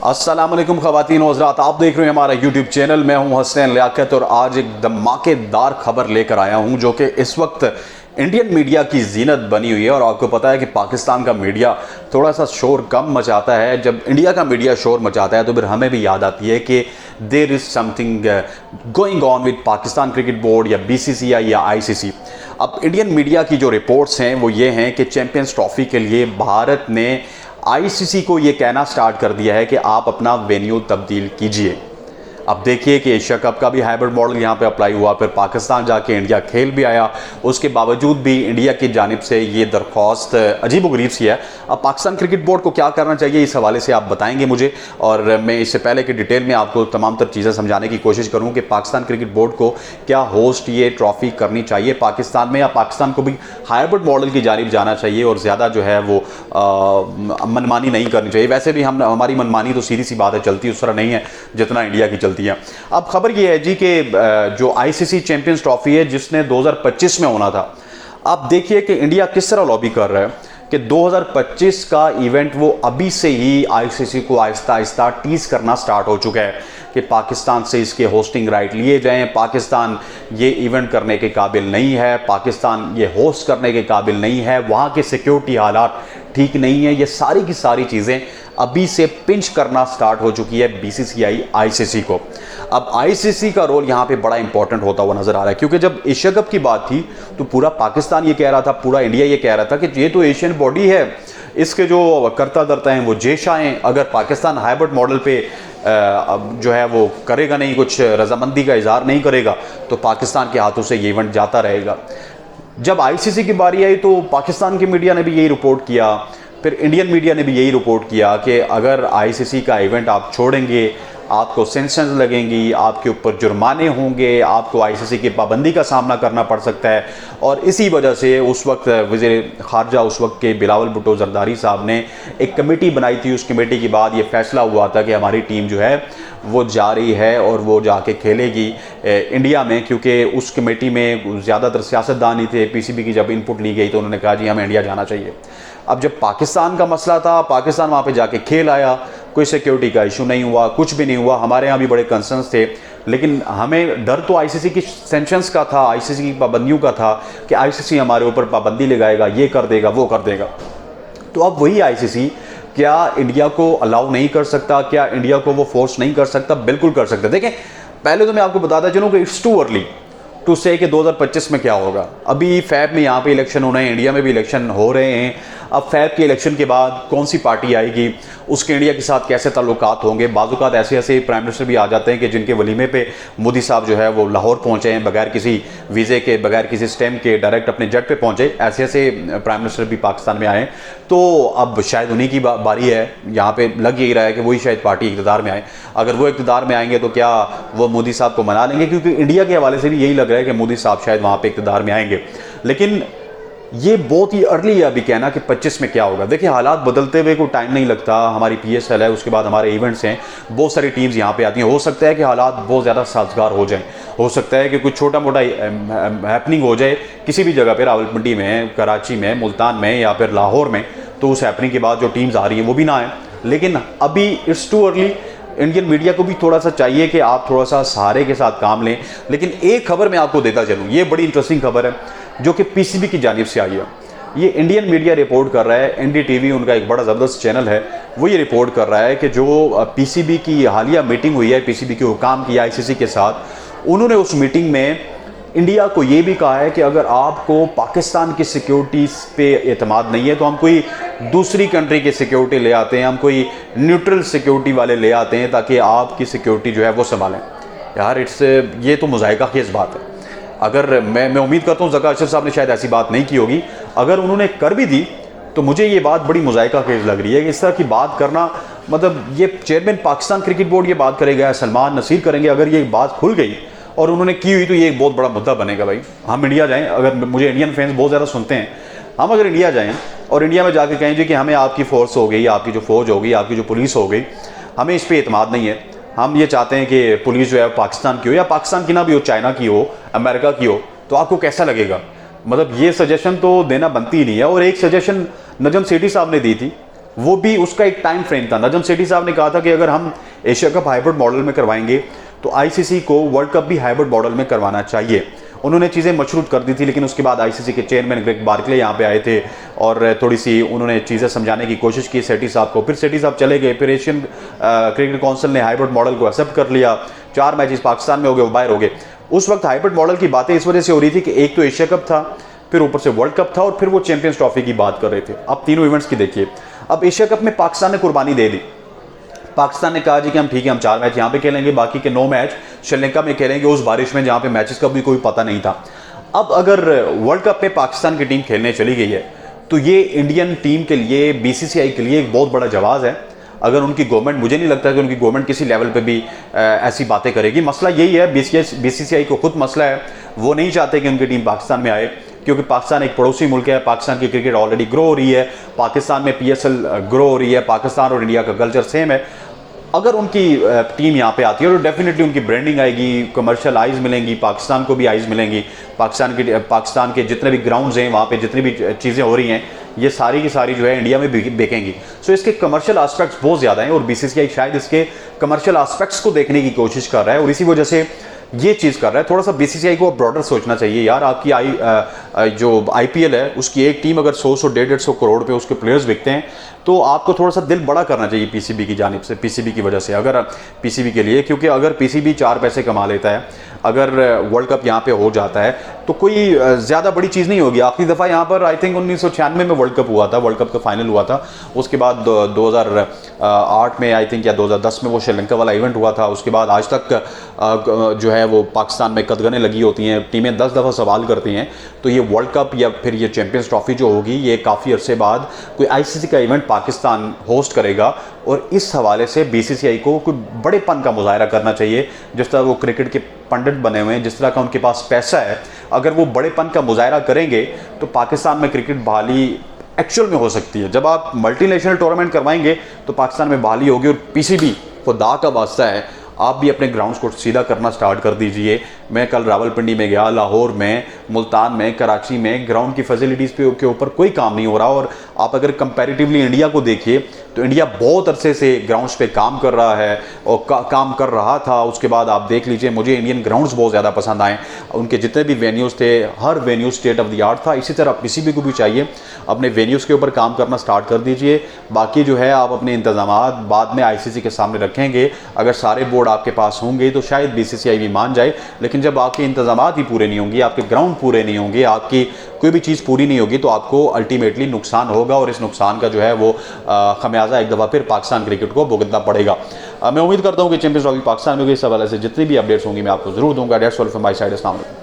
अस्सलाम वालेकुम ख़वातीन और हज़रात, आप देख रहे हैं हमारा यूट्यूब चैनल। मैं हूं हसनैन लियाकत और आज एक धमाकेदार खबर लेकर आया हूं जो कि इस वक्त इंडियन मीडिया की जीनत बनी हुई है। और आपको पता है कि पाकिस्तान का मीडिया थोड़ा सा शोर कम मचाता है। जब इंडिया का मीडिया शोर मचाता है तो फिर हमें भी याद आती है कि there is something going on with Pakistan cricket board या BCCI या ICC। अब इंडियन मीडिया की जो रिपोर्ट्स हैं वो ये हैं कि चैम्पियंस ट्रॉफी के लिए भारत ने ICC को ये कहना स्टार्ट कर दिया है कि आप अपना वेन्यू तब्दील कीजिए। अब देखिए कि एशिया कप का भी हाइब्रिड मॉडल यहाँ पे अप्लाई हुआ, फिर पाकिस्तान जाके इंडिया खेल भी आया। उसके बावजूद भी इंडिया की जानिब से ये दरख्वास्त अजीबोगरीब सी है। अब पाकिस्तान क्रिकेट बोर्ड को क्या करना चाहिए इस हवाले से आप बताएंगे मुझे, और मैं इससे पहले कि डिटेल में आपको तमाम तर चीज़ें समझाने की कोशिश करूँ कि पाकिस्तान क्रिकेट बोर्ड को क्या होस्ट ये ट्रॉफ़ी करनी चाहिए पाकिस्तान में, या पाकिस्तान को भी हाइब्रिड मॉडल की जानिब जाना चाहिए और ज़्यादा जो है वो मनमानी नहीं करनी चाहिए। वैसे भी हमारी मनमानी तो सीधी सी बात है, चलती उस तरह नहीं है जितना इंडिया की चलती है। अब खबर यह है जी कि जो ICC चैंपियंस ट्रॉफी है जिसने 2025 में होना था, अब देखिए कि इंडिया किस तरह लॉबी कर रहा है कि 2025 का इवेंट वो अभी से ही ICC को आहिस्ता आहिस्ता टीज करना स्टार्ट हो चुका है कि पाकिस्तान से इसके होस्टिंग राइट लिए जाएं, पाकिस्तान ये इवेंट करने के काबिल नहीं है, पाकिस्तान ये होस्ट करने के काबिल नहीं है, वहाँ के सिक्योरिटी हालात ठीक नहीं है। ये सारी की सारी चीज़ें अभी से पिंच करना स्टार्ट हो चुकी है BCCI ICC को। अब ICC का रोल यहाँ पे बड़ा इंपॉर्टेंट होता हुआ नजर आ रहा है, क्योंकि जब एशिया कप की बात थी तो पूरा पाकिस्तान ये कह रहा था, पूरा इंडिया ये कह रहा था कि ये तो एशियन बॉडी है, इसके जो करता धरता हैं वो जेशाएँ, अगर पाकिस्तान हाइब्रिड मॉडल पे जो है वो करेगा नहीं, कुछ रजामंदी का इजहार नहीं करेगा, तो पाकिस्तान के हाथों से ये इवेंट जाता रहेगा। जब ICC की बारी आई तो पाकिस्तान के मीडिया ने भी यही रिपोर्ट किया, फिर इंडियन मीडिया ने भी यही रिपोर्ट किया कि अगर ICC का इवेंट आप छोड़ेंगे आपको सेंक्शंस लगेंगी, आपके ऊपर जुर्माने होंगे, आपको ICC की पाबंदी का सामना करना पड़ सकता है। और इसी वजह से उस वक्त वज़ीर ख़ारजा उस वक्त के बिलावल भुट्टो ज़रदारी साहब ने एक कमेटी बनाई थी। उस कमेटी के बाद ये फैसला हुआ था कि हमारी टीम जो है वो जा रही है और वो जाके खेलेगी इंडिया में, क्योंकि उस कमेटी में ज़्यादातर सियासतदान ही थे। PCB की जब इनपुट ली गई तो उन्होंने कहा जी हमें इंडिया जाना चाहिए। अब जब पाकिस्तान का मसला था, पाकिस्तान वहाँ पे जाके खेल आया, कोई सिक्योरिटी का इशू नहीं हुआ, कुछ भी नहीं हुआ। हमारे यहाँ भी बड़े कंसर्न्स थे, लेकिन हमें डर तो ICC की सेंक्शंस का था, ICC की पाबंदियों का था कि ICC हमारे ऊपर पाबंदी लगाएगा, ये कर देगा, वो कर देगा। तो अब वही ICC क्या इंडिया को अलाउ नहीं कर सकता? क्या इंडिया को वो फोर्स नहीं कर सकता? बिल्कुल कर सकता। देखें, पहले तो मैं आपको बताता चलूँ कि इट्स टू अर्ली टू से कि 2025 में क्या होगा। अभी फैब में यहाँ पे इलेक्शन होना है, इंडिया में भी इलेक्शन हो रहे हैं। अब फैब के इलेक्शन के बाद कौन सी पार्टी आएगी, उसके इंडिया के साथ कैसे ताल्लुकात होंगे। बाज़ ऐसे ऐसे प्राइम मिनिस्टर भी आ जाते हैं कि जिनके वलीमे पे मोदी साहब जो है वो लाहौर पहुँचे हैं बगैर किसी वीज़े के, बगैर किसी स्टैम्प के, डायरेक्ट अपने जेट पे पहुँचे। ऐसे ऐसे प्राइम मिनिस्टर भी पाकिस्तान में आए। तो अब शायद उन्हीं की बारी है, यहाँ पे लग यही रहा है कि वही शायद पार्टी इक़्तिदार में आए। अगर वो इक़्तिदार में आएंगे तो क्या वो मोदी साहब को मना लेंगे? क्योंकि इंडिया के हवाले से भी यही लग रहा है कि मोदी साहब शायद वहाँ पे इक़्तिदार में आएंगे। लेकिन ये बहुत ही अर्ली है अभी कहना कि 25 में क्या होगा। देखिए, हालात बदलते हुए कोई टाइम नहीं लगता। हमारी PSL है, उसके बाद हमारे इवेंट्स हैं, बहुत सारी टीम्स यहाँ पे आती हैं। हो सकता है कि हालात बहुत ज़्यादा साजगार हो जाएं, हो सकता है कि कुछ छोटा मोटा हैपनिंग हो जाए किसी भी जगह पे, रावलपिंडी में, कराची में, मुल्तान में या फिर लाहौर में, तो उस हैपनिंग के बाद जो टीम्स आ रही हैं वो भी ना आए। लेकिन अभी it's too early. Indian media को भी थोड़ा सा चाहिए कि आप थोड़ा सा सहारे के साथ काम लें। लेकिन एक खबर मैं आपको देता चलूँ, ये बड़ी इंटरेस्टिंग खबर है जो कि PCB की जानिब से आई है। ये इंडियन मीडिया रिपोर्ट कर रहा है, NDTV उनका एक बड़ा ज़बरदस्त चैनल है, वो ये रिपोर्ट कर रहा है कि जो PCB की हालिया मीटिंग हुई है, PCB के हुकाम की ICC के साथ, उन्होंने उस मीटिंग में इंडिया को ये भी कहा है कि अगर आपको पाकिस्तान की सिक्योरिटीज़ पे एतमाद नहीं है तो हम कोई दूसरी कंट्री की सिक्योरिटी ले आते हैं, हम कोई न्यूट्रल सिक्योरिटी वाले ले आते हैं ताकि आपकी सिक्योरिटी जो है वो संभालें। यार ये तो मुज़ाहिका खेज़ बात है। अगर मैं उम्मीद करता हूँ ज़का अशरफ साहब ने शायद ऐसी बात नहीं की होगी। अगर उन्होंने कर भी दी तो मुझे ये बात बड़ी मुज़ाहिका खेज़ लग रही है कि इस तरह की बात करना, मतलब ये चेयरमैन पाकिस्तान क्रिकेट बोर्ड ये बात करेगा, सलमान नसीर करेंगे, अगर ये बात खुल गई और उन्होंने की हुई तो ये एक बहुत बड़ा मुद्दा बनेगा। भाई, हम इंडिया जाएँ, अगर मुझे इंडियन फैंस बहुत ज़्यादा सुनते हैं, हम अगर इंडिया जाएँ और इंडिया में जाके कहें जी कि हमें आपकी फ़ोर्स हो गई, आपकी जो फ़ौज हो गई, आपकी जो पुलिस हो गई, हमें इस पर एतमाद नहीं है, हम ये चाहते हैं कि पुलिस जो है पाकिस्तान की हो, या पाकिस्तान की ना भी हो, चाइना की हो, अमेरिका की हो, तो आपको कैसा लगेगा? मतलब ये सजेशन तो देना बनती ही नहीं है। और एक सजेशन नजम सेठी साहब ने दी थी वो भी उसका एक टाइम फ्रेम था। नजम सेठी साहब ने कहा था कि अगर हम एशिया कप हाइब्रिड मॉडल में करवाएंगे तो आईसीसी को वर्ल्ड कप भी हाइब्रिड मॉडल में करवाना चाहिए। उन्होंने चीज़ें मशरूत कर दी थी, लेकिन उसके बाद आईसीसी के चेयरमैन ग्रेग बार्कले यहाँ पे आए थे और थोड़ी सी उन्होंने चीज़ें समझाने की कोशिश की सेठी साहब को। फिर सेठी साहब चले गए, फिर एशियन क्रिकेट काउंसिल ने हाइब्रिड मॉडल को एक्सेप्ट कर लिया। 4 मैचेस पाकिस्तान में हो गए, वो बाहर हो गए। उस वक्त हाइब्रिड मॉडल की बातें इस वजह से हो रही थी कि एक तो एशिया कप था, फिर ऊपर से वर्ल्ड कप था और फिर वो चैंपियंस ट्रॉफी की बात कर रहे थे। अब तीनों इवेंट्स की देखिए। अब एशिया कप में पाकिस्तान ने कुर्बानी दे दी। पाकिस्तान ने कहा जी कि हम ठीक है, हम 4 मैच यहाँ पे खेलेंगे, बाकी के 9 मैच श्रीलंका में खेलेंगे उस बारिश में जहाँ पे मैचेस का भी कोई पता नहीं था। अब अगर वर्ल्ड कप पे पाकिस्तान की टीम खेलने चली गई है तो ये इंडियन टीम के लिए, बीसीसीआई के लिए एक बहुत बड़ा जवाब है। अगर उनकी गवर्नमेंट, मुझे नहीं लगता कि उनकी गवर्नमेंट किसी लेवल पे भी ऐसी बातें करेगी। मसला यही है, बीसीसीआई को खुद मसला है, वो नहीं चाहते कि उनकी टीम पाकिस्तान में आए, क्योंकि पाकिस्तान एक पड़ोसी मुल्क है। पाकिस्तान की क्रिकेट ऑलरेडी ग्रो हो रही है, पाकिस्तान में पीएसएल ग्रो हो रही है, पाकिस्तान और इंडिया का कल्चर सेम है। अगर उनकी टीम यहाँ पे आती है तो डेफिनेटली उनकी ब्रांडिंग आएगी, कमर्शियल आइज़ मिलेंगी, पाकिस्तान को भी आइज़ मिलेंगी। पाकिस्तान के जितने भी ग्राउंड्स हैं, वहाँ पे जितनी भी चीज़ें हो रही हैं, ये सारी की सारी जो है इंडिया में बिकेंगी। सो इसके कमर्शियल एस्पेक्ट्स बहुत ज़्यादा हैं और बीसीसीआई शायद इसके कमर्शियल एस्पेक्ट्स को देखने की कोशिश कर रहा है और इसी वजह से ये चीज़ कर रहा है। थोड़ा सा बीसीसीआई को ब्रॉडर सोचना चाहिए यार। आपकी जो आईपीएल है उसकी एक टीम अगर 100 150 करोड़ पे उसके प्लेयर्स बिकते हैं तो आपको थोड़ा सा दिल बड़ा करना चाहिए पीसीबी की जानिब से, पीसीबी की वजह से, अगर पीसीबी के लिए, क्योंकि अगर पीसीबी 4 पैसे कमा लेता है, अगर वर्ल्ड कप यहाँ पे हो जाता है तो कोई ज़्यादा बड़ी चीज़ नहीं होगी। आखिरी दफ़ा यहाँ पर आई थिंक 1996 में वर्ल्ड कप हुआ था, वर्ल्ड कप का फाइनल हुआ था। उसके बाद 2008 में आई थिंक या 2010 में वो श्रीलंका वाला इवेंट हुआ था। उसके बाद आज तक जो है वो पाकिस्तान में कदगनें लगी होती हैं, टीमें 10 दफ़ा सवाल करती हैं। तो ये वर्ल्ड कप या फिर ये चैंपियंस ट्रॉफी जो होगी, ये काफ़ी अरसे बाद कोई आईसीसी का इवेंट पाकिस्तान होस्ट करेगा और इस हवाले से बीसीसीआई को कोई बड़ेपन का मुजाहरा करना चाहिए। जिस तरह वो क्रिकेट के पंडित बने हुए हैं, जिस तरह का उनके पास पैसा है, अगर वो बड़ेपन का मुजाहरा करेंगे तो पाकिस्तान में क्रिकेट बहाली एक्चुअल में हो सकती है। जब आप मल्टीनेशनल टूर्नामेंट करवाएंगे तो पाकिस्तान में बहाली होगी और पीसीबी खुदा का वास्ता है आप भी अपने ग्राउंड्स को सीधा करना स्टार्ट कर दीजिए। मैं कल रावलपिंडी में गया, लाहौर में, मुल्तान में, कराची में, ग्राउंड की फैसिलिटीज़ के ऊपर कोई काम नहीं हो रहा। और आप अगर कंपैरेटिवली इंडिया को देखिए तो इंडिया बहुत अरसे से ग्राउंड्स पे काम कर रहा है और काम कर रहा था। उसके बाद आप देख लीजिए, मुझे इंडियन ग्राउंड्स बहुत ज़्यादा पसंद आए। उनके जितने भी वेन्यूज़ थे, हर venue state of the art था। इसी तरह पीसीबी को भी चाहिए अपने वेन्यूज़ के ऊपर काम करना स्टार्ट कर दीजिए। बाकी जो है आप अपने इंतजामात बाद में आईसीसी के सामने रखेंगे। अगर सारे बोर्ड आपके पास होंगे तो शायद बीसीसीआई भी मान जाए, लेकिन जब आपके इंतजामात ही पूरे नहीं होंगे, आपके ग्राउंड पूरे नहीं होंगे, आपकी कोई भी चीज़ पूरी नहीं होगी तो आपको अल्टीमेटली नुकसान होगा और इस नुकसान का जो है वो खमियाजा एक दफ़ा फिर पाकिस्तान क्रिकेट को भुगतना पड़ेगा। मैं उम्मीद करता हूँ कि चैंपियंस ट्रॉफी पाकिस्तान में होगी। इस हवाले से जितनी भी अपडेट्स होंगी मैं आपको जरूर दूंगा। That's all from my side. अस्सलाम वालेकुम।